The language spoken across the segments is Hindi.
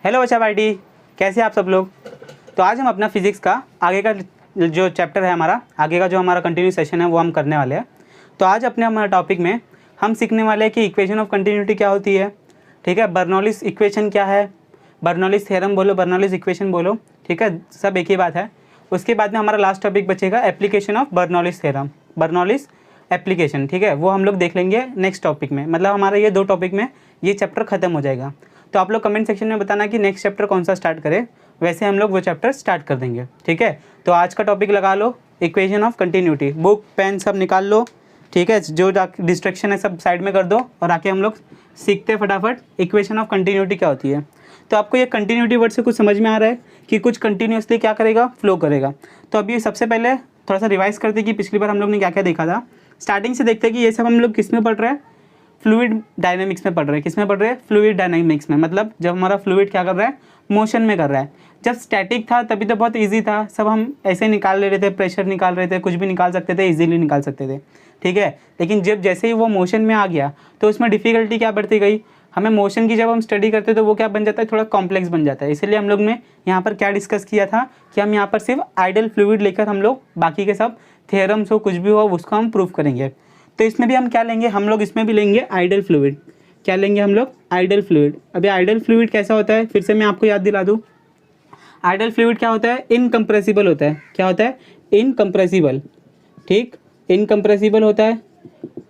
हेलो बच्चा पार्टी, कैसे आप सब लोग। तो आज हम अपना फिजिक्स का आगे का जो चैप्टर है आगे का जो हमारा कंटिन्यू सेशन है वो हम करने वाले हैं। तो आज अपने हमारे टॉपिक में हम सीखने वाले हैं कि इक्वेशन ऑफ कंटिन्यूटी क्या होती है। ठीक है, बर्नौलीज इक्वेशन क्या है, बर्नौलीज थ्योरम बोलो, बर्नौलीज इक्वेशन बोलो, ठीक है, सब एक ही बात है। उसके बाद में हमारा लास्ट टॉपिक बचेगा application of Bernoulli's theorem, Bernoulli's application. ठीक है, वो हम लोग देख लेंगे नेक्स्ट टॉपिक में, मतलब हमारा ये 2 टॉपिक में ये चैप्टर खत्म हो जाएगा। तो आप लोग कमेंट सेक्शन में बताना कि नेक्स्ट चैप्टर कौन सा स्टार्ट करें, वैसे हम लोग वो चैप्टर स्टार्ट कर देंगे। ठीक है, तो आज का टॉपिक लगा लो equation of continuity. Book pen सब निकाल लो, ठीक है, जो डिस्ट्रैक्शन है सब साइड में कर दो और आके हम लोग सीखते हैं फटाफट इक्वेशन ऑफ कंटिन्यूटी क्या होती है। तो आपको ये कंटिन्यूटी वर्ड से कुछ समझ में आ रहा है कि कुछ कंटिन्यूसली क्या करेगा, फ्लो करेगा। तो अभी सबसे पहले थोड़ा सा रिवाइज करते कि पिछली बार हम लोग ने क्या क्या देखा था। स्टार्टिंग से देखते हैं कि ये सब हम लोग किस में पढ़ रहे हैं, फ्लूइड डायनामिक्स में पढ़ रहे हैं। किस में पढ़ रहे हैं, फ्लूइड डायनामिक्स में, मतलब जब हमारा फ्लूइड क्या कर रहा है, मोशन में कर रहा है। जब स्टैटिक था तभी तो बहुत इजी था, सब हम ऐसे निकाल ले रहे थे, प्रेशर निकाल रहे थे, कुछ भी निकाल सकते थे, इजीली निकाल सकते थे। ठीक है, लेकिन जब जैसे ही वो मोशन में आ गया तो उसमें डिफ़िकल्टी क्या बढ़ती गई, हमें मोशन की जब हम स्टडी करते तो वो क्या बन जाता है, थोड़ा कॉम्प्लेक्स बन जाता है। इसलिए हम लोग ने यहाँ पर क्या डिस्कस किया था कि हम यहाँ पर सिर्फ आइडल फ्लूइड लेकर हम लोग बाकी के सब थ्योरम्स हो कुछ भी हो उसको हम प्रूव करेंगे। तो इसमें भी हम क्या लेंगे, हम लोग इसमें भी लेंगे आइडल फ्लूइड। क्या लेंगे हम लोग, आइडल फ्लूइड। अभी आइडल फ्लूइड कैसा होता है, फिर से मैं आपको याद दिला दूँ। आइडल फ्लूइड क्या होता है, इनकम्प्रेसिबल होता है। क्या होता है, इनकम्प्रेसिबल। ठीक, इनकम्प्रेसिबल होता है।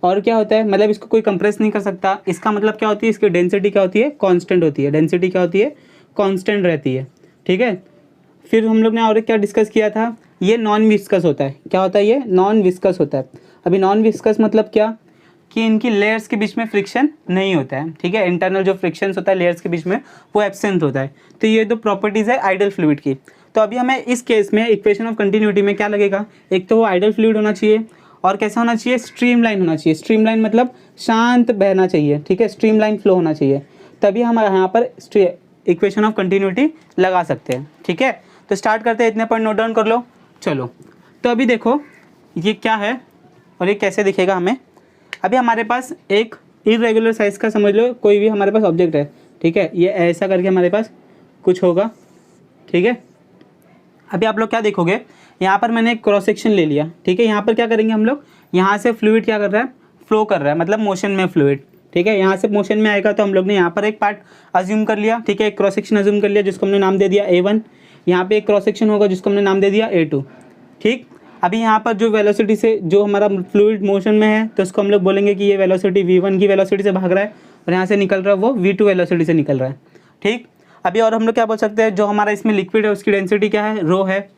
और क्या होता है, मतलब इसको कोई कंप्रेस नहीं कर सकता। इसका मतलब क्या होती है, इसकी डेंसिटी क्या होती है, कांस्टेंट होती है। डेंसिटी क्या होती है, कांस्टेंट रहती है। ठीक है, फिर हम लोग ने और क्या डिस्कस किया था, ये नॉन विस्कस होता है। क्या होता है, ये नॉन विस्कस होता है। अभी नॉन विस्कस मतलब क्या, कि इनकी लेयर्स के बीच में फ्रिक्शन नहीं होता है। ठीक है, इंटरनल जो फ्रिक्शंस होता है लेयर्स के बीच में वो एब्सेंट होता है। तो ये 2 प्रॉपर्टीज़ है आइडल फ्लूइड की। तो अभी हमें इस केस में इक्वेशन ऑफ कंटिन्यूटी में क्या लगेगा, एक तो वो आइडल फ्लूइड होना चाहिए और कैसा होना चाहिए, स्ट्रीमलाइन होना चाहिए। स्ट्रीमलाइन मतलब शांत बहना चाहिए। ठीक है, स्ट्रीमलाइन फ्लो होना चाहिए, तभी हम यहाँ पर इक्वेशन ऑफ कंटिन्यूटी लगा सकते हैं। ठीक है, तो स्टार्ट करते हैं, इतने पॉइंट नोट डाउन कर लो। चलो, तो अभी देखो ये क्या है और ये कैसे दिखेगा हमें। अभी हमारे पास एक इरेगुलर साइज का समझ लो कोई भी हमारे पास ऑब्जेक्ट है। ठीक है, ये ऐसा करके हमारे पास कुछ होगा। ठीक है, अभी आप लोग क्या देखोगे, यहाँ पर मैंने एक क्रॉस सेक्शन ले लिया। ठीक है, यहाँ पर क्या करेंगे हम लोग, यहाँ से फ्लूइड क्या कर रहा है, फ्लो कर रहा है, मतलब मोशन में फ्लूइड। ठीक है, यहाँ से मोशन में आएगा तो हम लोग ने यहाँ पर एक पार्ट अज्यूम कर लिया। ठीक है, एक क्रॉस सेक्शन अज्यूम कर लिया जिसको हमने नाम दे दिया A1। यहाँ पे एक क्रॉस सेक्शन होगा जिसको हमने नाम दे दिया A2। ठीक, अभी यहाँ पर जो वेलोसिटी से जो हमारा फ्लूइड मोशन में है तो उसको हम लोग बोलेंगे कि ये वेलोसिटी V1 की वेलोसिटी से भाग रहा है और यहाँ से निकल रहा है वो V2 वेलोसिटी से निकल रहा है। ठीक, अभी और हम लोग क्या बोल सकते हैं, जो हमारा इसमें लिक्विड है उसकी डेंसिटी क्या है, रो है।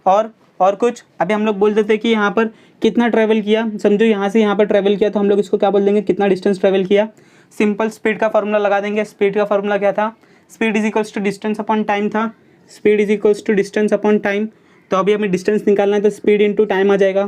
और कुछ अभी हम लोग बोल देते हैं कि यहाँ पर कितना ट्रैवल किया, समझो यहाँ से यहाँ पर ट्रैवल किया तो हम लोग इसको क्या बोल देंगे, कितना डिस्टेंस ट्रैवल किया। सिंपल स्पीड का फॉर्मूला लगा देंगे। स्पीड का फॉर्मूला क्या था, speed is equals to distance upon time था। Speed is equals to distance upon time. तो अभी हमें डिस्टेंस निकालना है तो स्पीड इंटू टाइम आ जाएगा।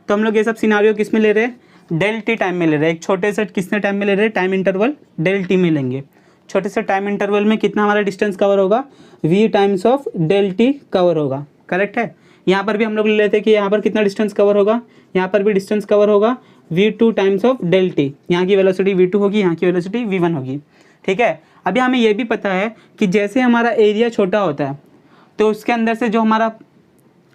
तो हम लोग ये सब सिनारियो किस में ले रहे हैं, डेल टी टाइम में ले रहे हैं। एक छोटे से किसने टाइम में ले रहे हैं, टाइम इंटरवल डेल टी में लेंगे। छोटे से टाइम इंटरवल में कितना हमारा डिस्टेंस कवर होगा, v times of delta T cover होगा। करेक्ट है, यहाँ पर भी हम लोग ले लेते हैं कि यहाँ पर कितना डिस्टेंस कवर होगा, यहाँ पर भी डिस्टेंस कवर होगा v2 times of delta T. यहाँ की वेलोसिटी v2 होगी, यहाँ की वेलोसिटी v1 होगी। ठीक है, अभी हमें ये भी पता है कि जैसे हमारा एरिया छोटा होता है तो उसके अंदर से जो हमारा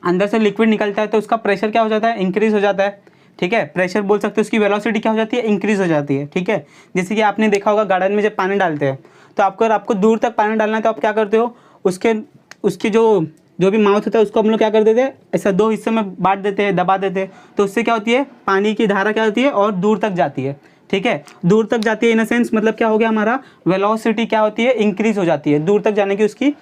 अंदर से लिक्विड निकलता है तो उसका प्रेशर क्या हो जाता है, इंक्रीज हो जाता है। ठीक है, प्रेशर बोल सकते हो, उसकी वेलोसिटी क्या हो जाती है, इंक्रीज हो जाती है। ठीक है, जैसे कि आपने देखा होगा गार्डन में जब पानी डालते हैं तो आपको दूर तक पानी डालना है तो आप क्या करते हो, उसके जो भी माउथ होता है उसको हम लोग क्या कर देते हैं, ऐसा 2 हिस्से में बांट देते हैं, दबा देते हैं। तो उससे क्या होती है, पानी की धारा क्या होती है और दूर तक जाती है। ठीक है, दूर तक जाती है इन अ सेंस, मतलब क्या हो गया, हमारा वेलोसिटी क्या होती है, इंक्रीज हो जाती है। दूर तक जाने की उसकी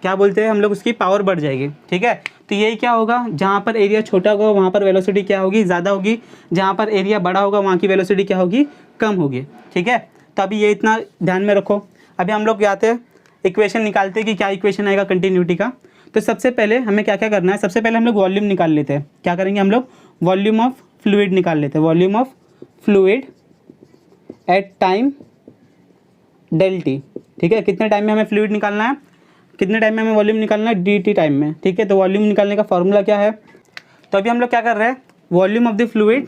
क्या बोलते हैं हम लोग, उसकी पावर बढ़ जाएगी। ठीक है, तो यही क्या होगा, जहाँ पर एरिया छोटा होगा वहाँ पर वेलोसिटी क्या होगी, ज़्यादा होगी। जहाँ पर एरिया बड़ा होगा वहाँ की वेलोसिटी क्या होगी, कम होगी। ठीक है, तो अभी ये इतना ध्यान में रखो। अभी हम लोग आते हैं इक्वेशन निकालते हैं कि क्या इक्वेशन आएगा कंटिन्यूटी का। तो सबसे पहले हमें क्या क्या करना है, सबसे पहले हम लोग वॉल्यूम निकाल लेते हैं। क्या करेंगे हम लोग, वॉल्यूम ऑफ फ्लूइड निकाल लेते हैं। Volume of fluid at time del T. ठीक है, कितने टाइम में हमें फ्लूइड निकालना है, कितने टाइम में हमें वॉल्यूम निकालना है, dt टाइम में। ठीक है, तो वॉल्यूम निकालने का फॉर्मूला क्या है, तो अभी हम लोग क्या कर रहे हैं, volume of the fluid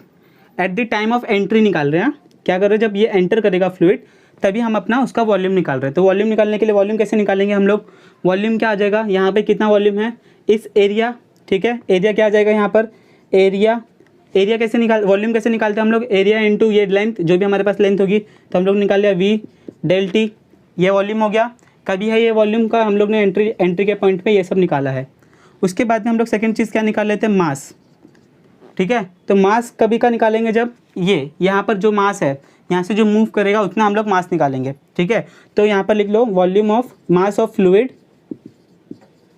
at the time of entry निकाल रहे हैं। क्या कर रहे हैं, जब ये एंटर करेगा फ्लूइड तभी हम अपना उसका वॉल्यूम निकाल रहे हैं। तो वॉल्यूम निकालने के लिए वॉल्यूम कैसे निकालेंगे हम लोग, वॉल्यूम क्या आ जाएगा यहाँ पे, कितना वॉल्यूम है इस एरिया, ठीक है, एरिया क्या आ जाएगा यहाँ पर, एरिया कैसे निकाल, वॉल्यूम कैसे निकालते हैं हम लोग, एरिया इंटू ये लेंथ, जो भी हमारे पास लेंथ होगी, तो हम लोग निकाल लिया वी डेल टी, ये वॉल्यूम हो गया। कभी है ये वॉल्यूम का हम लोग ने एंट्री के पॉइंट पे ये सब निकाला है। उसके बाद में हम लोग सेकंड चीज़ क्या निकाल लेते हैं, मास, ठीक है। तो मास कभी का निकालेंगे, जब ये यहाँ पर जो मास है यहाँ से जो मूव करेगा उतना हम लोग मास निकालेंगे, ठीक है। तो यहाँ पर लिख लो volume of mass of fluid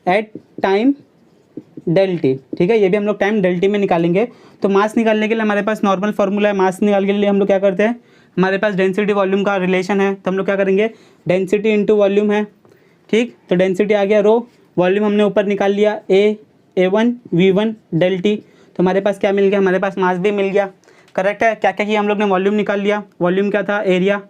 at time del T, ठीक है, ये भी हम लोग टाइम डेल टी में निकालेंगे। तो मास निकालने के लिए हमारे पास नॉर्मल फार्मूला है, मास निकालने के लिए हम लोग क्या करते हैं, हमारे पास डेंसिटी वॉल्यूम का रिलेशन है, तो हम लोग क्या करेंगे, डेंसिटी इंटू वॉल्यूम है, ठीक। तो डेंसिटी आ गया रो, वॉल्यूम हमने ऊपर निकाल लिया A1 V1 डेल टी, तो हमारे पास क्या मिल गया, हमारे पास मास भी मिल गया, करेक्ट है। क्या क्या किया हम लोग ने, वॉल्यूम निकाल लिया, वॉल्यूम क्या था, एरिया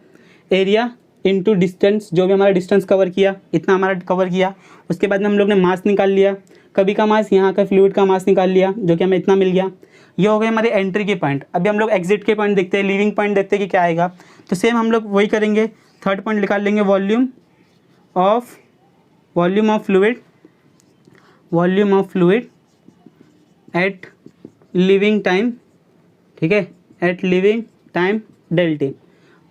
इंटू डिस्टेंस, जो भी हमारा डिस्टेंस कवर किया इतना हमारा कवर किया। उसके बाद में हम लोग ने मास निकाल लिया, कभी का मास, यहाँ का फ्लूइड का मास निकाल लिया, जो कि हमें इतना मिल गया। ये हो गए हमारे एंट्री के पॉइंट। अभी हम लोग एग्जिट के पॉइंट देखते हैं, लीविंग पॉइंट देखते हैं कि क्या आएगा। तो सेम हम लोग वही करेंगे, थर्ड पॉइंट निकाल लेंगे, volume of fluid at living time, ठीक है, at living time del T,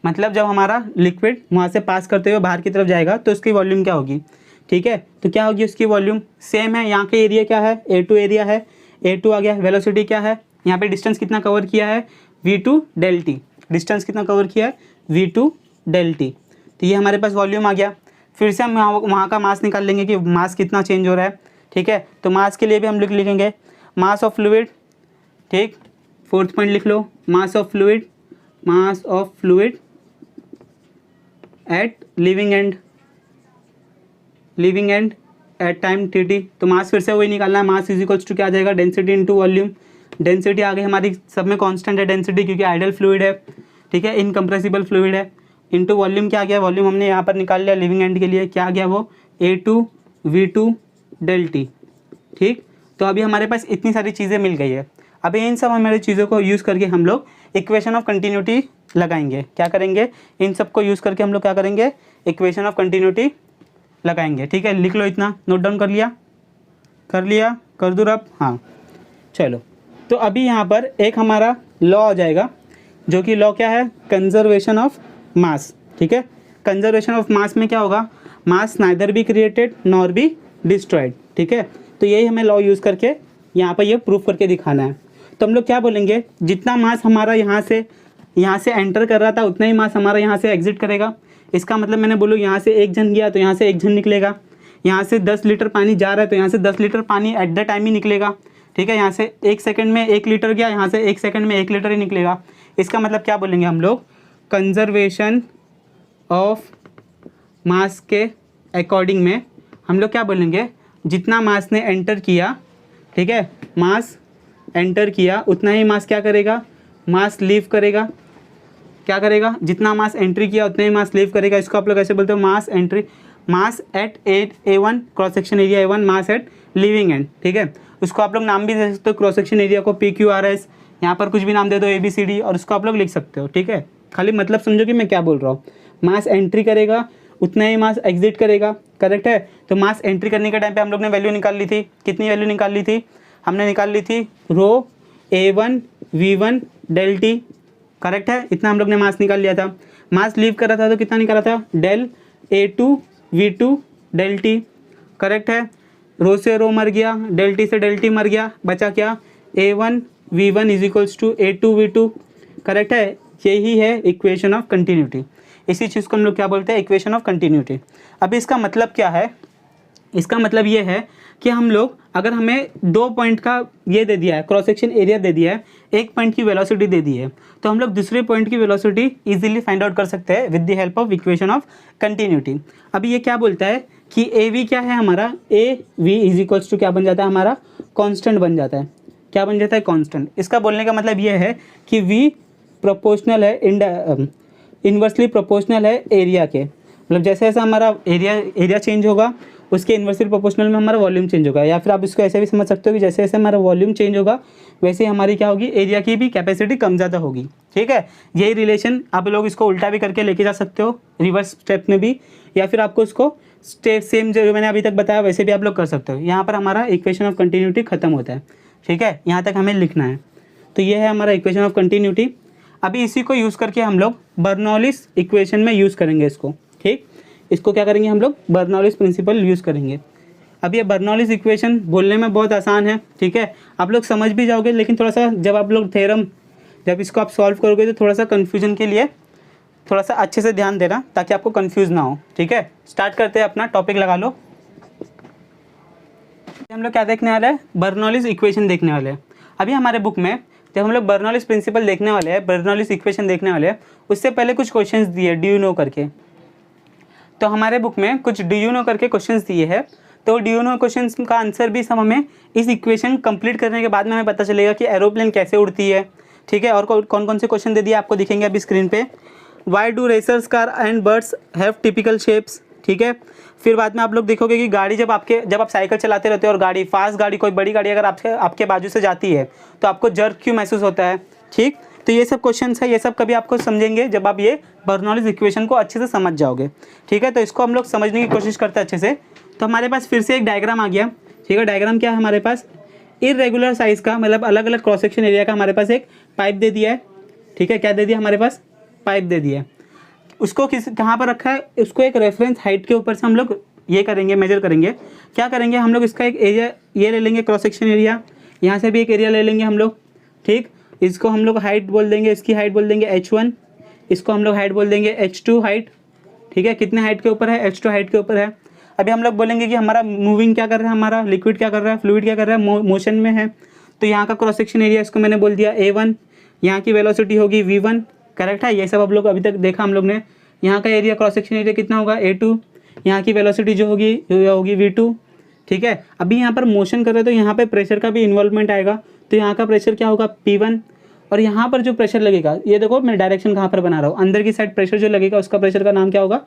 मतलब जब हमारा लिक्विड वहाँ से पास करते हुए बाहर की तरफ जाएगा तो उसकी वॉल्यूम क्या होगी, ठीक है। तो क्या होगी उसकी वॉल्यूम, सेम है, यहाँ के एरिया क्या है, A2 एरिया है, A2 आ गया, वेलोसिटी क्या है, यहाँ पे डिस्टेंस कितना कवर किया है, V2 डेल टी, डिस्टेंस कितना कवर किया है, V2 डेल टी। तो ये हमारे पास वॉल्यूम आ गया। फिर से हम वहाँ का मास निकाल लेंगे कि मास कितना चेंज हो रहा है, ठीक है। तो मास के लिए भी हम लिखेंगे मास ऑफ फ्लूइड, ठीक, फोर्थ पॉइंट लिख लो, mass of fluid at leaving end at time T T. तो मास फिर से वही निकालना है, मास इज इक्वल्स टू क्या आ जाएगा, डेंसिटी इंटू वॉल्यूम। डेंसिटी आ गई हमारी, सब में कांस्टेंट है डेंसिटी, क्योंकि आइडल फ्लूइड है, ठीक है, इनकम्प्रेसिबल फ्लूइड है। इंटू वॉल्यूम क्या आ गया, वॉल्यूम हमने यहाँ पर निकाल लिया लिविंग एंड के लिए, क्या आ गया वो A2 V2 डेल टी, ठीक। तो अभी हमारे पास इतनी सारी चीज़ें मिल गई है। अभी इन सब हमारी चीज़ों को यूज़ करके हम लोग इक्वेशन ऑफ कंटिन्यूटी लगाएंगे। क्या करेंगे, इन सब को यूज़ करके हम लोग क्या करेंगे, इक्वेशन ऑफ कंटिन्यूटी लगाएंगे, ठीक है। लिख लो, इतना नोट डाउन कर लिया, कर दूँ रब, हाँ चलो। तो अभी यहाँ पर एक हमारा लॉ आ जाएगा, जो कि लॉ क्या है, कंजर्वेशन ऑफ मास, ठीक है। कंजर्वेशन ऑफ मास में क्या होगा, mass neither be created nor be destroyed, ठीक है। तो यही हमें लॉ यूज़ करके यहाँ पर ये प्रूफ करके दिखाना है। तो हम लोग क्या बोलेंगे, जितना मास हमारा यहाँ से एंटर कर रहा था उतना ही मास हमारा यहाँ से एग्जिट करेगा। इसका मतलब मैंने बोलूँ यहाँ से एक जन गया तो यहाँ से एक जन निकलेगा, यहाँ से 10 लीटर पानी जा रहा है तो यहाँ से 10 लीटर पानी एट द टाइम ही निकलेगा, ठीक है। यहाँ से 1 सेकंड में 1 लीटर गया, यहाँ से 1 सेकंड में 1 लीटर ही निकलेगा। इसका मतलब क्या बोलेंगे हम लोग, कंजर्वेशन ऑफ मास के अकॉर्डिंग में हम लोग क्या बोलेंगे, जितना मास ने एंटर किया, ठीक है, मास एंटर किया उतना ही मास क्या करेगा, मास लीव करेगा। क्या करेगा, जितना मास एंट्री किया उतना ही मास लीव करेगा। इसको आप लोग ऐसे बोलते हो, mass entry, mass at A1 cross section area A1, mass at leaving end, ठीक है। उसको आप लोग नाम भी दे सकते हो, क्रॉस सेक्शन एरिया को PQRS, यहाँ पर कुछ भी नाम दे दो ABCD, और उसको आप लोग लिख सकते हो, ठीक है। खाली मतलब समझो कि मैं क्या बोल रहा हूँ, मास एंट्री करेगा उतना ही मास एग्जिट करेगा, करेक्ट है। तो मास एंट्री करने के टाइम पे हम लोग ने वैल्यू निकाल ली थी, कितनी वैल्यू निकाल ली थी, हमने निकाल ली थी रो A1 V1 del T, correct है। इतना हम लोग ने मास निकाल लिया था। मास लीव कर रहा था तो कितना निकाला था, del A2 V2 del T, correct है। रो से रो मर गया, डेल टी से डेल टी मर गया, बचा क्या, A1 V1 is equals to A2 V2, correct है। यही है इक्वेशन ऑफ कंटिन्यूटी। इसी चीज़ को हम लोग क्या बोलते हैं, इक्वेशन ऑफ कंटिन्यूटी। अभी इसका मतलब क्या है, इसका मतलब ये है कि हम लोग अगर हमें 2 पॉइंट का ये दे दिया है, क्रॉस सेक्शन एरिया दे दिया है, 1 पॉइंट की वेलोसिटी दे दी है, तो हम लोग दूसरे पॉइंट की वेलोसिटी इजीली फाइंड आउट कर सकते हैं with the help of equation of continuity. अभी ये क्या बोलता है कि AV क्या है हमारा, AV इज इक्वल्स टू क्या बन जाता है हमारा, कांस्टेंट बन जाता है। क्या बन जाता है, कांस्टेंट। इसका बोलने का मतलब ये है कि V प्रोपोर्शनल है, इन्वर्सली प्रोपोर्शनल है एरिया के, मतलब जैसे जैसे हमारा एरिया चेंज होगा उसके इन्वर्सली प्रोपोर्शनल में हमारा वॉल्यूम चेंज होगा। या फिर आप इसको ऐसे भी समझ सकते हो कि जैसे जैसे हमारा वॉल्यूम चेंज होगा वैसे हमारी क्या होगी, एरिया की भी कैपेसिटी कम ज़्यादा होगी। ठीक है, यही रिलेशन आप लोग इसको उल्टा भी करके लेके जा सकते हो, रिवर्स स्टेप में भी, या फिर आपको इसको स्टेप सेम जो मैंने अभी तक बताया वैसे भी आप लोग कर सकते हो। यहाँ पर हमारा इक्वेशन ऑफ कंटिन्यूटी खत्म होता है। ठीक है, यहाँ तक हमें लिखना है। तो ये है हमारा इक्वेशन ऑफ कंटिन्यूटी। अभी इसी को यूज़ करके हम लोग बर्नौलिस इक्वेशन में यूज़ करेंगे इसको। ठीक, इसको क्या करेंगे हम लोग, बर्नौलिस प्रिंसिपल यूज़ करेंगे। अब ये बर्नौलिस इक्वेशन बोलने में बहुत आसान है। ठीक है, आप लोग समझ भी जाओगे, लेकिन थोड़ा सा जब आप लोग थ्योरम जब इसको आप सॉल्व करोगे तो थोड़ा सा कन्फ्यूजन के लिए थोड़ा सा अच्छे से ध्यान देना ताकि आपको कंफ्यूज ना हो। ठीक है, स्टार्ट करते हैं, अपना टॉपिक लगा लो। हम लोग क्या देखने वाले हैं, बर्नौलिस इक्वेशन देखने वाले हैं। अभी हमारे बुक में जब हम लोग बर्नौलिस प्रिंसिपल देखने वाले हैं, बर्नौलिस इक्वेशन देखने वाले हैं, उससे पहले कुछ क्वेश्चंस दिए डू यू नो करके। तो हमारे बुक में कुछ डू यू नो करके क्वेश्चंस दिए हैं। तो डू यू नो क्वेश्चंस का आंसर भी सब हमें इस इक्वेशन कंप्लीट करने के बाद में हमें पता चलेगा कि एरोप्लेन कैसे उड़ती है। ठीक है, और कौन कौन से क्वेश्चन दे दिए आपको दिखेंगे अभी स्क्रीन पे। Why do racers car and birds have typical shapes. ठीक है, फिर बाद में आप लोग देखोगे कि गाड़ी जब आप साइकिल चलाते रहते हो और गाड़ी फास्ट गाड़ी कोई बड़ी गाड़ी अगर आपके बाजू से जाती है तो आपको जर्क क्यों महसूस होता है। ठीक, तो ये सब क्वेश्चंस है, ये सब कभी आपको समझेंगे जब आप ये बर्नौलिस इक्वेशन को अच्छे से समझ जाओगे। ठीक है, तो इसको हम लोग समझने की कोशिश करते हैं अच्छे से। तो हमारे पास फिर से एक डायग्राम आ गया। ठीक है, डायग्राम क्या है हमारे पास, इरेगुलर साइज़ का, मतलब अलग अलग क्रॉस सेक्शन एरिया का हमारे पास एक पाइप दे दिया है। ठीक है, क्या दे दिया हमारे पास, पाइप दे दिया है। उसको कहाँ पर रखा है, उसको एक रेफरेंस हाइट के ऊपर से हम लोग ये करेंगे, मेजर करेंगे। क्या करेंगे हम लोग, इसका एक एरिया ये ले लेंगे, क्रॉस सेक्शन एरिया, यहाँ से भी एक एरिया ले लेंगे हम लोग। ठीक, इसको हम लोग हाइट बोल देंगे, इसकी हाइट बोल देंगे h1, इसको हम लोग हाइट बोल देंगे h2 हाइट। ठीक है, कितने हाइट के ऊपर है, h2 हाइट के ऊपर है। अभी हम लोग बोलेंगे कि हमारा मूविंग क्या कर रहा है, हमारा लिक्विड क्या कर रहा है, फ्लूइड क्या कर रहा है, मोशन में है। तो यहाँ का क्रॉस सेक्शन एरिया इसको मैंने बोल दिया a1, यहाँ की वेलोसिटी होगी v1। करेक्ट है, ये सब आप लोग अभी तक देखा हम लोग ने। यहाँ का एरिया क्रॉस सेक्शन एरिया कितना होगा a2, यहाँ की वेलोसिटी जो होगी v2। ठीक है, अभी यहाँ पर मोशन कर रहे हैं तो यहाँ पे प्रेशर का भी इन्वॉल्वमेंट आएगा। तो यहाँ का प्रेशर क्या होगा P1, और यहाँ पर जो प्रेशर लगेगा, ये देखो मैं डायरेक्शन कहाँ पर बना रहा हूँ, अंदर की साइड प्रेशर जो लगेगा उसका प्रेशर का नाम क्या होगा,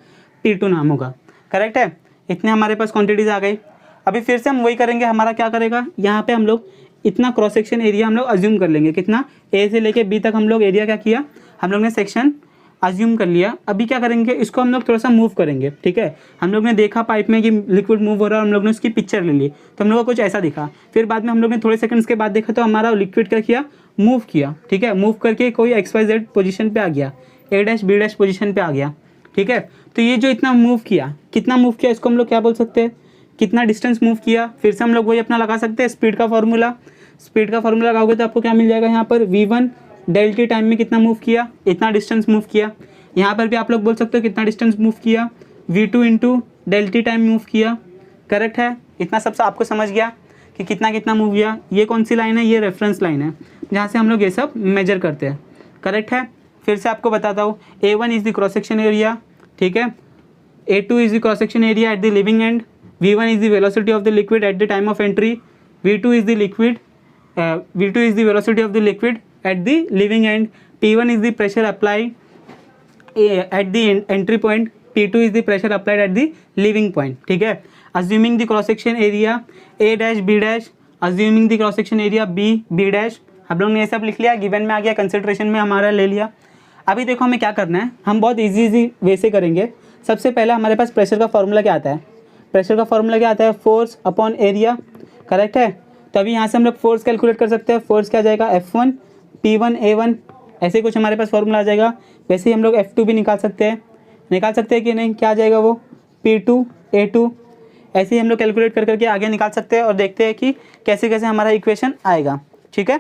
P2 नाम होगा। करेक्ट है, इतने हमारे पास क्वांटिटीज़ आ गई। अभी फिर से हम वही करेंगे, हमारा क्या करेगा, यहाँ पे हम लोग इतना क्रॉस सेक्शन एरिया हम लोग अज्यूम कर लेंगे। कितना, ए से लेके बी तक हम लोग एरिया क्या किया, हम लोग ने सेक्शन अज्यूम कर लिया। अभी क्या करेंगे, इसको हम लोग थोड़ा सा मूव करेंगे। ठीक है, हम लोग ने देखा पाइप में कि लिक्विड मूव हो रहा है, हम लोग ने उसकी पिक्चर ले ली तो हम लोग को कुछ ऐसा दिखा। फिर बाद में हम लोग ने थोड़े सेकंड्स के बाद देखा तो हमारा लिक्विड क्या किया, मूव किया। ठीक है, मूव करके कोई XYZ पोजीशन पे आ गया, A' B' पोजीशन पे आ गया। ठीक है, तो ये जो इतना मूव किया, कितना मूव किया, इसको हम लोग क्या बोल सकते हैं, कितना डिस्टेंस मूव किया। फिर से हम लोग वही अपना लगा सकते हैं स्पीड का फॉर्मूला। स्पीड का फॉर्मूला लगाओगे तो आपको क्या मिल जाएगा, यहाँ पर v1 डेल्टी टाइम में कितना मूव किया, इतना डिस्टेंस मूव किया। यहाँ पर भी आप लोग बोल सकते हो कितना डिस्टेंस मूव किया, v2 इंटू डेल्टी टाइम मूव किया। करेक्ट है, इतना सब आपको समझ गया कि कितना कितना मूव किया। ये कौन सी लाइन है, ये रेफरेंस लाइन है जहाँ से हम लोग ये सब मेजर करते हैं। करेक्ट है, फिर से आपको बताता हूँ, A1 is the cross section area. ठीक है, A2 is the cross section area at the living and, v1 is the velocity of the liquid at the time of entry, v2 is the liquid v2 is the velocity of the liquid at the living end, P1 is the pressure applied at the entry point, P2 is the pressure applied at the living point. ठीक है, assuming the cross section area A', assuming the cross section area B', हम लोग ने ये सब लिख लिया, गिवन में आ गया, कंसिडरेशन में हमारा ले लिया। अभी देखो हमें क्या करना है, हम बहुत इजी वे से करेंगे। सबसे पहले हमारे पास प्रेशर का फॉर्मूला क्या आता है, प्रेशर का फॉर्मूला क्या आता है, फोर्स अपॉन एरिया। करेक्ट है, तो अभी यहाँ से हम लोग फोर्स कैलकुलेट कर सकते हैं। फोर्स क्या जाएगा, F1 P1 A1, ऐसे कुछ हमारे पास फॉर्मूला आ जाएगा। वैसे ही हम लोग F2 भी निकाल सकते हैं कि नहीं, क्या आ जाएगा वो P2 A2। ऐसे ही हम लोग कैलकुलेट कर करके आगे निकाल सकते हैं और देखते हैं कि कैसे कैसे हमारा इक्वेशन आएगा। ठीक है,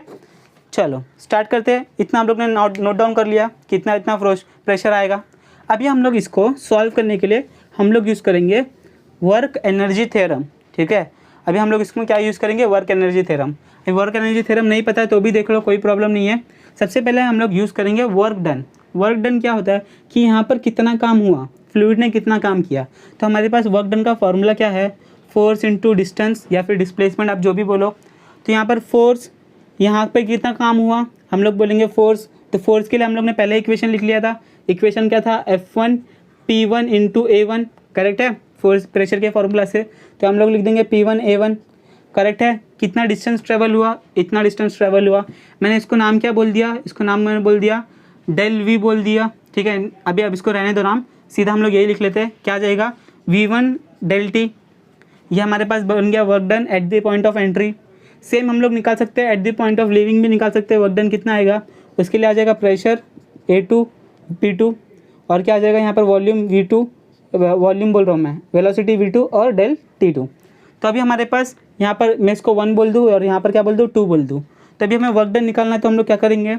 चलो स्टार्ट करते हैं। इतना हम लोग ने नोट डाउन कर लिया कितना इतना प्रेशर आएगा। अभी हम लोग इसको सॉल्व करने के लिए हम लोग यूज़ करेंगे वर्क एनर्जी थ्योरम। ठीक है, अभी हम लोग इसमें क्या यूज़ करेंगे, work energy theorem. Work energy theorem नहीं पता है तो भी देख लो, कोई प्रॉब्लम नहीं है। सबसे पहले हम लोग यूज़ करेंगे वर्क डन। वर्क डन क्या होता है कि यहाँ पर कितना काम हुआ, फ्लूइड ने कितना काम किया। तो हमारे पास वर्क डन का फॉर्मूला क्या है, फोर्स इंटू डिस्टेंस या फिर डिस्प्लेसमेंट, आप जो भी बोलो। तो यहाँ पर फोर्स, यहाँ पर कितना काम हुआ हम लोग बोलेंगे फोर्स। तो फोर्स के लिए हम लोग ने पहले इक्वेशन लिख लिया था। इक्वेशन क्या था, F1 P1 into A1। Correct है, फोर्स प्रेशर के फॉर्मूला से, तो हम लोग लिख देंगे P1A1। करेक्ट है। कितना डिस्टेंस ट्रेवल हुआ, इतना डिस्टेंस ट्रेवल हुआ। मैंने इसको नाम क्या बोल दिया, इसको नाम मैंने बोल दिया डेल V बोल दिया। ठीक है, अभी अब इसको रहने दो नाम, सीधा हम लोग यही लिख लेते हैं। क्या आ जाएगा, V1 डेल T। ये हमारे पास बन गया work done at the point of entry. Same हम लोग निकाल सकते हैं at the point of leaving भी निकाल सकते हैं। वर्क डन कितना आएगा, उसके लिए आ जाएगा प्रेशर A2 P2, और क्या आ जाएगा यहाँ पर वॉल्यूम V2, वॉल्यूम बोल रहा हूँ मैं, वेलोसिटी V2 और डेल T2। तो अभी हमारे पास यहाँ पर मैं इसको 1 बोल दूँ और यहाँ पर क्या बोल दूँ, 2 बोल दूँ। तो अभी हमें वर्क डन निकालना है, तो हम लोग क्या करेंगे,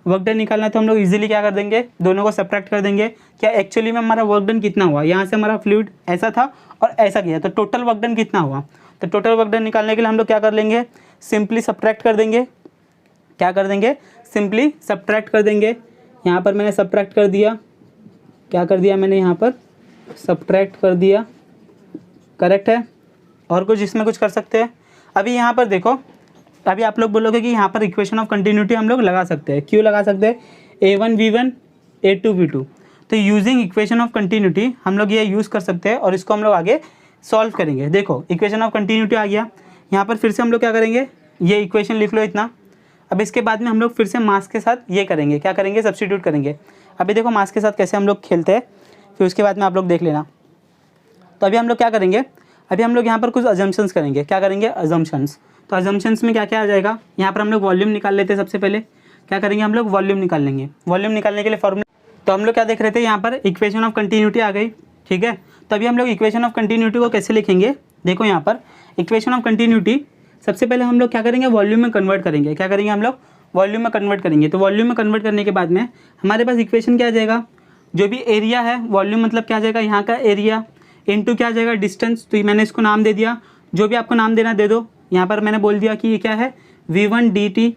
वर्क डन निकालना है तो हम लोग इजीली क्या कर देंगे, दोनों को सब्ट्रैक्ट कर देंगे। क्या एक्चुअली में हमारा वर्क डन कितना हुआ, यहाँ से हमारा फ्लूइड ऐसा था और ऐसा किया, तो टोटल वर्क डन कितना हुआ। तो टोटल वर्क डन निकालने के लिए हम लोग क्या कर लेंगे, सिंपली सब्ट्रैक्ट कर देंगे। क्या कर देंगे, सिंपली सब्ट्रैक्ट कर देंगे। यहाँ पर मैंने सब्ट्रैक्ट कर दिया, क्या कर दिया मैंने यहाँ पर सब्ट्रैक्ट कर दिया। करेक्ट है। और कुछ इसमें कुछ कर सकते हैं। अभी यहाँ पर देखो, अभी आप लोग बोलोगे कि यहाँ पर इक्वेशन ऑफ कंटिन्यूटी हम लोग लगा सकते हैं। क्यों लगा सकते हैं, A1V1 A2V2। तो यूजिंग इक्वेशन ऑफ कंटिन्यूटी हम लोग ये यूज़ कर सकते हैं और इसको हम लोग आगे सॉल्व करेंगे। देखो इक्वेशन ऑफ कंटिन्यूटी आ गया, यहाँ पर फिर से हम लोग क्या करेंगे, ये इक्वेशन लिख लो इतना। अब इसके बाद में हम लोग फिर से मास के साथ ये करेंगे, क्या करेंगे, सब्स्टिट्यूट करेंगे। अभी देखो मास के साथ कैसे हम लोग खेलते हैं, फिर उसके बाद में आप लोग देख लेना। तो अभी हम लोग क्या करेंगे, अभी हम लोग यहाँ पर कुछ अजम्पशंस करेंगे। क्या करेंगे, अजम्पशंस। तो अजम्पशंस में क्या क्या आ जाएगा, यहाँ पर हम लोग वॉल्यूम निकाल लेते हैं। सबसे पहले क्या करेंगे, हम लोग वॉल्यूम निकाल लेंगे। वॉल्यूम निकालने के लिए फॉर्मूला, तो हम लोग क्या देख रहे थे, यहाँ पर इक्वेशन ऑफ कंटिन्यूटी आ गई। ठीक है, तो अभी हम लोग इक्वेशन ऑफ कंटिन्यूटी को कैसे लिखेंगे, देखो यहाँ पर इक्वेशन ऑफ कंटिन्यूटी सबसे पहले हम लोग क्या करेंगे, वॉल्यूम में कन्वर्ट करेंगे। क्या करेंगे, हम लोग वॉल्यूम में कन्वर्ट करेंगे। तो वॉल्यूम में कन्वर्ट करने के बाद में हमारे पास इक्वेशन क्या आ जाएगा, जो भी एरिया है, वॉल्यूम मतलब क्या आ जाएगा, यहाँ का एरिया इनटू क्या आ जाएगा, डिस्टेंस। तो मैंने इसको नाम दे दिया, जो भी आपको नाम देना दे दो। यहाँ पर मैंने बोल दिया कि ये क्या है, V1 dt।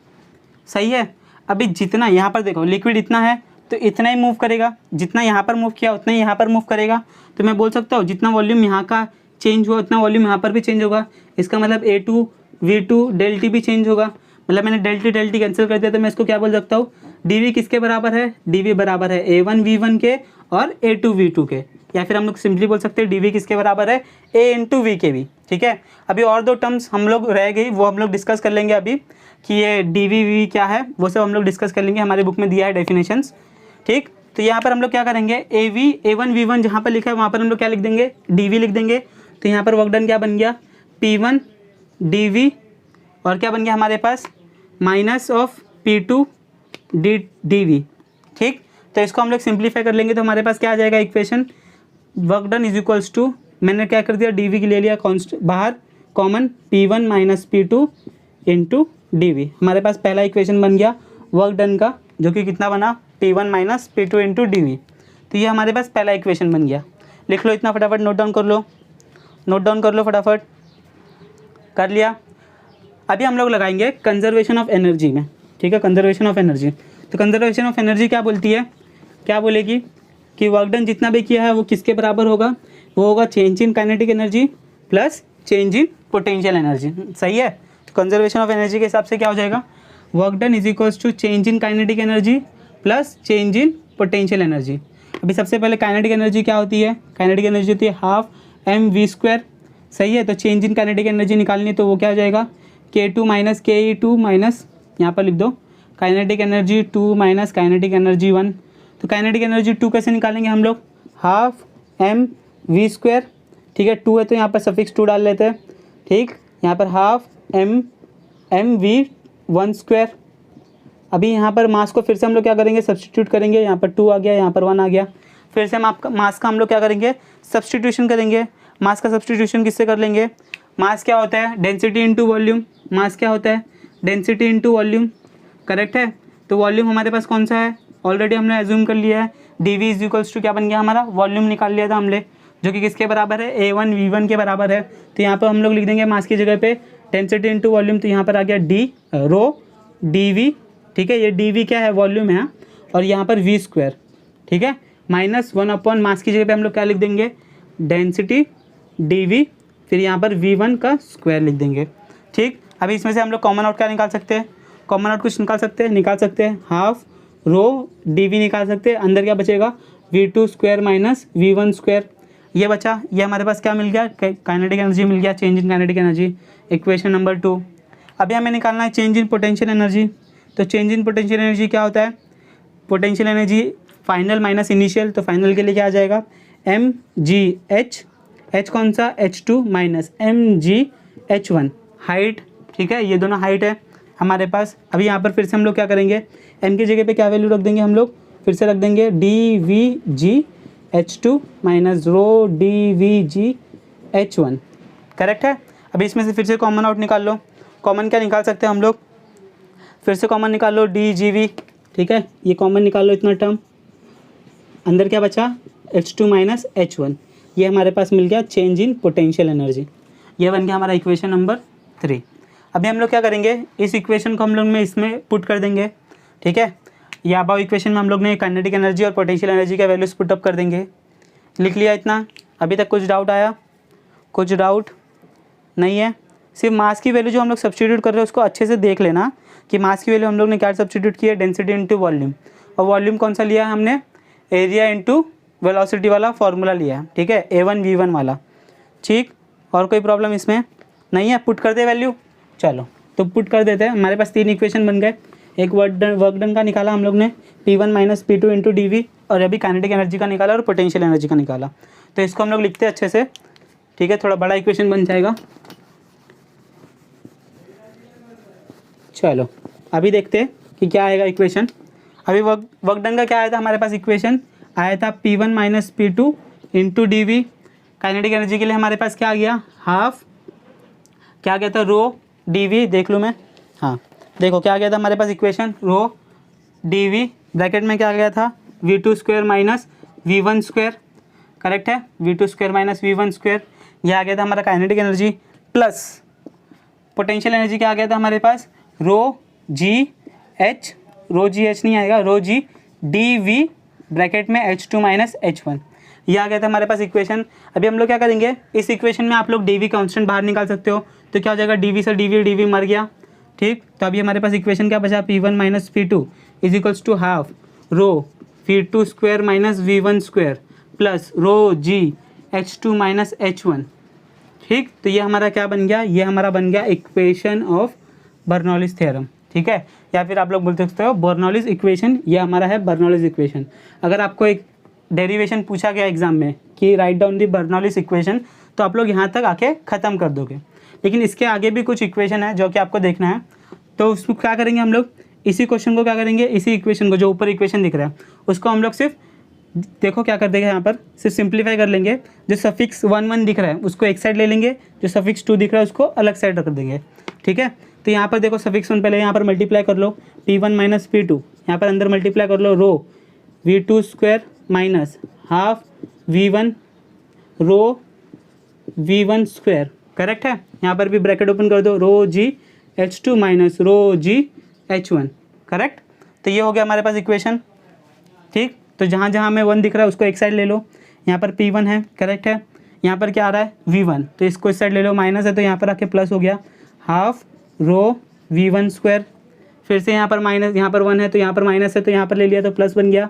सही है। अभी जितना यहाँ पर देखो लिक्विड इतना है तो इतना ही मूव करेगा, जितना यहाँ पर मूव किया उतना ही यहाँ पर मूव करेगा। तो मैं बोल सकता हूँ जितना वॉल्यूम यहाँ का चेंज हुआ उतना वॉल्यूम यहाँ पर भी चेंज होगा। इसका मतलब A2 V2 डेल T भी चेंज होगा। मतलब मैंने डेल टी कैंसिल कर दिया, तो मैं इसको क्या बोल सकता हूँ, dV किसके बराबर है, dV बराबर है A1V1 के और A2V2 के। या फिर हम लोग सिंपली बोल सकते हैं dV किसके बराबर है, A इंटू V के भी। ठीक है, अभी और दो टर्म्स हम लोग रह गई, वो हम लोग डिस्कस कर लेंगे अभी कि ये dV क्या है, वो सब हम लोग डिस्कस कर लेंगे। हमारे बुक में दिया है डेफिनेशंस। ठीक, तो यहाँ पर हम लोग क्या करेंगे, A1V1 जहाँ पर लिखा है वहाँ पर हम लोग क्या लिख देंगे, dV लिख देंगे। तो यहाँ पर वर्क डन क्या बन गया, P1 dV, और क्या बन गया हमारे पास, माइनस ऑफ P2 dV। ठीक, तो इसको हम लोग सिंप्लीफाई कर लेंगे तो हमारे पास क्या आ जाएगा equation, work done is equals to, मैंने क्या कर दिया, dV की ले लिया कॉन्स्टेंट बाहर common, P1 minus P2 into dV। हमारे पास पहला इक्वेशन बन गया वर्क डन का, जो कि कितना बना, P1 minus P2 into dV। तो ये हमारे पास पहला इक्वेशन बन गया। लिख लो इतना, फटाफट नोट डाउन कर लो, नोट डाउन कर लो फटाफट। कर लिया। अभी हम लोग लगाएंगे कंजर्वेशन ऑफ एनर्जी में। ठीक है, कंजर्वेशन ऑफ एनर्जी। तो कंजर्वेशन ऑफ एनर्जी क्या बोलती है, क्या बोलेगी कि वर्क डन जितना भी किया है वो किसके बराबर होगा, वो होगा change in kinetic energy plus change in potential energy. सही है। तो कंजर्वेशन ऑफ एनर्जी के हिसाब से क्या हो जाएगा, work done is equals to change in kinetic energy plus change in potential energy. अभी सबसे पहले काइनेटिक एनर्जी क्या होती है, काइनेटिक एनर्जी होती है हाफ mv²। सही है। तो चेंज इन काइनेटिक एनर्जी निकालनी है तो वो क्या हो जाएगा, K2 माइनस KE2 माइनस, यहाँ पर लिख दो kinetic energy 2 minus kinetic energy 1। तो काइनेटिक एनर्जी 2 कैसे निकालेंगे हम लोग, हाफ mv²। ठीक है, 2 है तो यहाँ पर सफिक्स 2 डाल लेते हैं। ठीक, यहाँ पर हाफ mv²। अभी यहाँ पर मास को फिर से हम लोग क्या करेंगे, सब्सटीट्यूट करेंगे। यहाँ पर 2 आ गया, यहाँ पर 1 आ गया। फिर से हम आपका मास का हम लोग क्या करेंगे, सब्सटीट्यूशन करेंगे। मास का सब्सटीट्यूशन किससे कर लेंगे, मास क्या होता है, डेंसिटी इंटू वॉल्यूम। मास क्या होता है, डेंसिटी इंटू वॉल्यूम। करेक्ट है। तो वॉल्यूम हमारे पास कौन सा है, ऑलरेडी हमने एज्यूम कर लिया है, dV इज इक्वल्स टू क्या बन गया हमारा, वॉल्यूम निकाल लिया था हमने, जो कि किसके बराबर है, A1V1 के बराबर है। तो यहाँ पर हम लोग लिख देंगे मास की जगह पे डेंसिटी इंटू वॉल्यूम। तो यहाँ पर आ गया d रो dV। ठीक है, ये dV क्या है, वॉल्यूम है, और यहाँ पर V²। ठीक है, माइनस 1 अपॉन मास की जगह पे हम लोग क्या लिख देंगे, डेंसिटी dV, फिर यहाँ पर V1 का स्क्वायर लिख देंगे। ठीक, अभी इसमें से हम लोग कॉमन आउट क्या निकाल सकते हैं, कॉमन आउट कुछ निकाल सकते हैं हाफ रो dV निकाल सकते हैं। अंदर क्या बचेगा, V2² माइनस V1²। ये बचा, ये हमारे पास क्या मिल गया, काइनेटिक एनर्जी मिल गया, change in kinetic energy, equation number 2। अभी हमें निकालना है चेंज इन पोटेंशियल एनर्जी। तो चेंज इन पोटेंशियल एनर्जी क्या होता है, potential energy final minus initial, तो फाइनल के लिए क्या आ जाएगा, एम जी एच, एच कौन सा, H2 minus M G H1 height, ठीक है, ये दोनों हाइट है हमारे पास। अभी यहाँ पर फिर से हम लोग क्या करेंगे, एम की जगह पे क्या वैल्यू रख देंगे हम लोग, फिर से रख देंगे DVG H2 minus rho DVG H1, correct है। अभी इसमें से फिर से कॉमन आउट निकाल लो, कॉमन क्या निकाल सकते हैं हम लोग, फिर से कॉमन निकाल लो DGV, ठीक है, ये कॉमन निकाल लो इतना टर्म, अंदर क्या बचा H2 माइनस H1, ये हमारे पास मिल गया चेंज इन पोटेंशियल एनर्जी, ये बन गया हमारा इक्वेशन नंबर 3। अभी हम लोग क्या करेंगे, इस इक्वेशन को हम लोग में इसमें पुट कर देंगे, ठीक है, या अबाव इक्वेशन में हम लोग ने काइनेटिक एनर्जी और पोटेंशियल एनर्जी का वैल्यूज पुट अप कर देंगे। लिख लिया इतना, अभी तक कुछ डाउट आया, कुछ डाउट नहीं है। सिर्फ मास की वैल्यू जो हम लोग सब्स्टिट्यूट कर रहे हैं उसको अच्छे से देख लेना कि मास की वैल्यू हम लोग ने क्या सब्स्टिट्यूट की है, डेंसिटी इंटू वॉल्यूम, और वॉल्यूम कौन सा लिया है हमने, एरिया इंटू वेलोसिटी वाला फॉर्मूला लिया है, ठीक है, A1V1 वाला, ठीक। और कोई प्रॉब्लम इसमें नहीं है, पुट कर दे वैल्यू, चलो तो पुट कर देते हैं। हमारे पास 3 इक्वेशन बन गए, एक वर्क डन का निकाला हम लोग ने P1 minus P2 into DV, और अभी काइनेटिक एनर्जी का निकाला और पोटेंशियल एनर्जी का निकाला। तो इसको हम लोग लिखते हैं अच्छे से, ठीक है, थोड़ा बड़ा इक्वेशन बन जाएगा। चलो अभी देखते हैं कि क्या आएगा इक्वेशन। अभी वर्क डन का क्या आया था हमारे पास, इक्वेशन आया था P1 minus P2 into DV। Kinetic energy के लिए हमारे पास क्या आ गया, हाफ, क्या आ गया था, रो DV, देख लूँ मैं, हाँ देखो क्या आ गया था हमारे पास इक्वेशन, रो DV ब्रैकेट में क्या आ गया था, V2 square minus V1 square, correct है, V2 square minus V1 square, ये आ गया था हमारा kinetic energy, plus potential energy क्या आ गया था हमारे पास, रो GH, रो GH नहीं आएगा, रो G DV ब्रैकेट में H2 माइनस H1, ये आ गया था हमारे पास इक्वेशन। अभी हम लोग क्या करेंगे, इस इक्वेशन में आप लोग DV कांस्टेंट बाहर निकाल सकते हो, तो क्या हो जाएगा, DV से DV मर गया, ठीक। तो अभी हमारे पास इक्वेशन क्या बचा, P1 minus P2 is equals to half rho V2 square minus V1 square plus rho G H2 minus H1, ठीक। तो ये हमारा क्या बन गया, ये हमारा बन गया इक्वेशन ऑफ बर्नौलीज थ्योरम, ठीक है, या फिर आप लोग बोल सकते हो बर्नौलीज इक्वेशन, ये हमारा है बर्नौलीज इक्वेशन। अगर आपको एक डेरिवेशन पूछा गया एग्जाम में कि write down the Bernoulli's equation, तो आप लोग यहाँ तक आके ख़त्म कर दोगे, लेकिन इसके आगे भी कुछ इक्वेशन है जो कि आपको देखना है। तो उसको क्या करेंगे हम लोग, इसी क्वेश्चन को क्या करेंगे, इसी इक्वेशन को जो ऊपर इक्वेशन दिख रहा है उसको हम लोग सिर्फ देखो क्या कर देंगे, यहाँ पर सिर्फ सिंप्लीफाई कर लेंगे, जो सफिक्स 1 यहाँ दिख रहा है उसको एक साइड ले लेंगे, जो सफिक्स 2 दिख रहा है उसको अलग साइड रख देंगे, ठीक है। तो यहाँ पर देखो सफिक्स 1 पहले यहाँ पर मल्टीप्लाई कर लो, P1 माइनस P2, यहाँ पर अंदर मल्टीप्लाई कर लो, रो V2 square minus half V1 रो V1 स्क्वायर, करेक्ट है। यहाँ पर भी ब्रैकेट ओपन कर दो, रो G H2 minus rho G H1, correct. तो ये हो गया हमारे पास इक्वेशन, ठीक। तो जहाँ जहाँ हमें 1 दिख रहा है उसको एक साइड ले लो, यहाँ पर P1 है, करेक्ट है, यहाँ पर क्या आ रहा है V1, तो इसको इस साइड ले लो, माइनस है तो यहाँ पर आके प्लस हो गया, हाफ रो V1 स्क्वायर, फिर से यहाँ पर माइनस, यहाँ पर 1 है तो यहाँ पर माइनस है तो यहाँ पर ले लिया तो प्लस बन गया,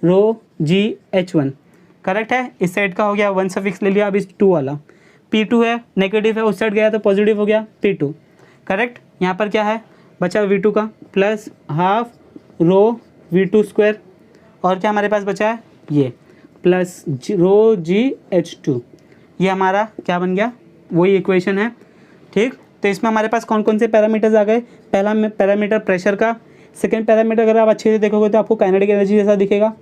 रो G H1, करेक्ट है। इस साइड का हो गया 1 सफिक्स ले लिया, अब इस 2 वाला P2 है, नेगेटिव है, उस साइड गया तो पॉजिटिव हो गया P2, करेक्ट। यहाँ पर क्या है बचा V2 का plus half rho V2 square, और क्या हमारे पास बचा है ये प्लस रो G H2, ये हमारा क्या बन गया, वही इक्वेशन है, ठीक। तो इसमें हमारे पास कौन कौन से पैरामीटर्स आ गए, पहला पैरामीटर प्रेशर का, सेकंड पैरामीटर अगर आप अच्छे से देखोगे तो आपको काइनेटिक एनर्जी जैसा दिखेगा,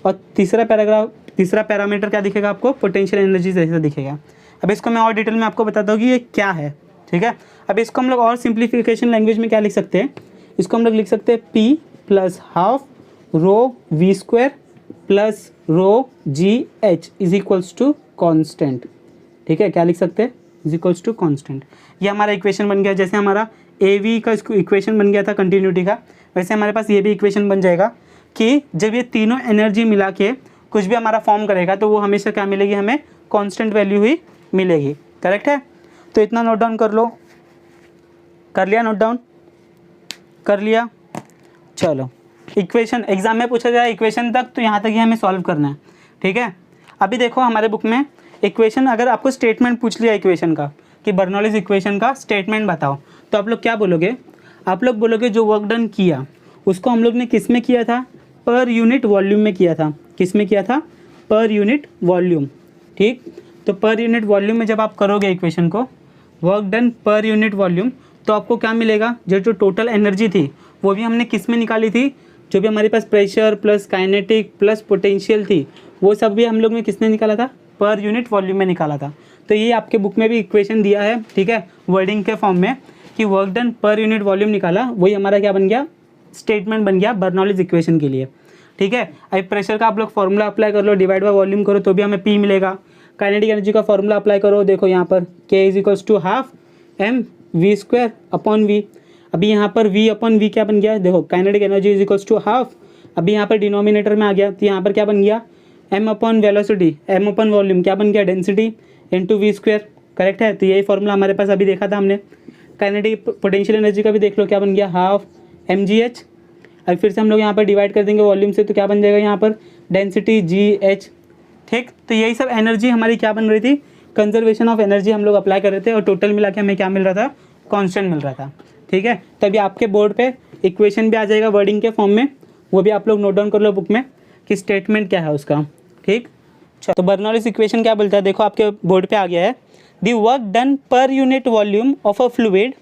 और तीसरा पैरामीटर क्या दिखेगा आपको, पोटेंशियल एनर्जी जैसा दिखेगा। अब इसको मैं और डिटेल में आपको बताता हूँ कि ये क्या है, ठीक है। अब इसको हम लोग और सिंप्लीफिकेशन लैंग्वेज में क्या लिख सकते हैं, इसको हम लोग लिख सकते हैं P plus half rho V square plus rho G H is equals to constant, ठीक है, क्या लिख सकते हैं, इज इक्वल्स टू कॉन्स्टेंट। ये हमारा इक्वेशन बन गया, जैसे हमारा AV का इक्वेशन बन गया था कंटिन्यूटी का, वैसे हमारे पास ये भी इक्वेशन बन जाएगा कि जब ये तीनों एनर्जी मिला के कुछ भी हमारा फॉर्म करेगा तो वो हमेशा क्या मिलेगी, हमें कांस्टेंट वैल्यू ही मिलेगी, करेक्ट है। तो इतना नोट डाउन कर लो, कर लिया, नोट डाउन कर लिया। चलो इक्वेशन एग्जाम में पूछा जाए इक्वेशन तक, तो यहाँ तक ही हमें सॉल्व करना है, ठीक है। अभी देखो हमारे बुक में इक्वेशन अगर आपको स्टेटमेंट पूछ लिया इक्वेशन का कि बर्नौलीज इक्वेशन का स्टेटमेंट बताओ, तो आप लोग क्या बोलोगे? आप लोग बोलोगे जो वर्क डन किया उसको हम लोग ने किस में किया था? पर यूनिट वॉल्यूम में किया था। किस में किया था? पर यूनिट वॉल्यूम। ठीक, तो पर यूनिट वॉल्यूम में जब आप करोगे इक्वेशन को, work done per unit volume, तो आपको क्या मिलेगा? जो टोटल एनर्जी थी वो भी हमने किस में निकाली थी? जो भी हमारे पास pressure plus kinetic plus potential थी वो सब भी हम लोग ने किसने निकाला था? पर यूनिट वॉल्यूम में निकाला था। तो ये आपके बुक में भी इक्वेशन दिया है, ठीक है, वर्डिंग के फॉर्म में, कि work done per unit volume निकाला, वही हमारा क्या बन गया? स्टेटमेंट बन गया बर्नौलीज इक्वेशन के लिए। ठीक है, अब प्रेशर का आप लोग फॉर्मूला अप्लाई कर लो, डिवाइड बाय वॉल्यूम करो तो भी हमें P मिलेगा। काइनेटिक एनर्जी का फॉर्मूला अप्लाई करो, देखो यहाँ पर K = ½ mv²/v। अभी यहाँ पर v/v क्या बन गया? देखो काइनेटिक एनर्जी = ½ अभी यहाँ पर डिनोमिनेटर में आ गया, तो यहाँ पर क्या बन गया? m/वेलोसिटी, m/वॉल्यूम क्या बन गया? Density into v²। करेक्ट है, तो यही फॉर्मूला हमारे पास अभी देखा था हमने। काइनेटिक पोटेंशियल एनर्जी का भी देख लो, क्या बन गया? ½ mgh। अब फिर से हम लोग यहाँ पर डिवाइड कर देंगे वॉल्यूम से, तो क्या बन जाएगा यहाँ पर? Density gh। ठीक, तो यही सब एनर्जी हमारी क्या बन रही थी? कंजर्वेशन ऑफ एनर्जी हम लोग अप्लाई कर रहे थे, और टोटल मिला के हमें क्या मिल रहा था? कांस्टेंट मिल रहा था। ठीक है, तभी आपके बोर्ड पे इक्वेशन भी आ जाएगा वर्डिंग के फॉर्म में, वो भी आप लोग नोट डाउन कर लो बुक में कि स्टेटमेंट क्या है उसका। ठीक, तो बर्नौलीज इक्वेशन क्या बोलता है? देखो आपके बोर्ड पे आ गया है, the work done per unit volume of a fluid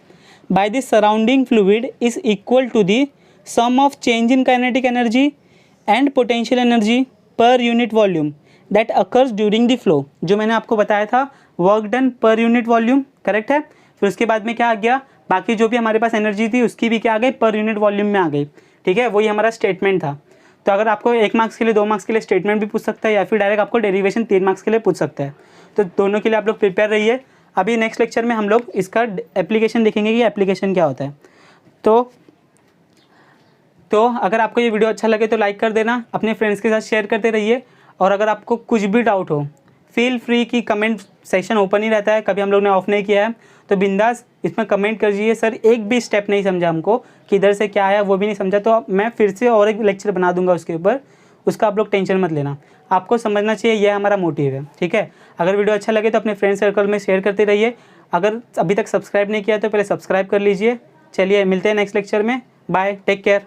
by the surrounding fluid is equal to the sum of change in kinetic energy and potential energy per unit volume that occurs during the flow. जो मैंने आपको बताया था, work done per unit volume, correct है। फिर उसके बाद में क्या आ गया? बाकी जो भी हमारे पास एनर्जी थी उसकी भी क्या आ गई? पर यूनिट वॉल्यूम में आ गई। ठीक है, वही हमारा स्टेटमेंट था। तो अगर आपको 1 मार्क्स के लिए, 2 मार्क्स के लिए स्टेटमेंट भी पूछ सकता है, या फिर डायरेक्ट आपको डेरिवेशन 3 मार्क्स के लिए पूछ सकता है। तो दोनों के लिए आप लोग प्रिपेयर रहिए। अभी नेक्स्ट लेक्चर में हम लोग इसका एप्लीकेशन देखेंगे कि एप्लीकेशन क्या होता है। तो अगर आपको ये वीडियो अच्छा लगे तो लाइक कर देना, अपने फ्रेंड्स के साथ शेयर करते रहिए, और अगर आपको कुछ भी डाउट हो फील फ्री की कमेंट सेक्शन ओपन ही रहता है, कभी हम लोग ने ऑफ नहीं किया है, तो बिंदास इसमें कमेंट कर दीजिए। सर एक भी स्टेप नहीं समझा हमको, कि इधर से क्या आया वो भी नहीं समझा, तो मैं फिर से और एक लेक्चर बना दूंगा उसके ऊपर, उसका आप लोग टेंशन मत लेना। आपको समझना चाहिए, यह हमारा मोटिव है। ठीक है, अगर वीडियो अच्छा लगे तो अपने फ्रेंड सर्कल में शेयर करते रहिए। अगर अभी तक सब्सक्राइब नहीं किया तो पहले सब्सक्राइब कर लीजिए। चलिए मिलते हैं नेक्स्ट लेक्चर में, बाय, टेक केयर।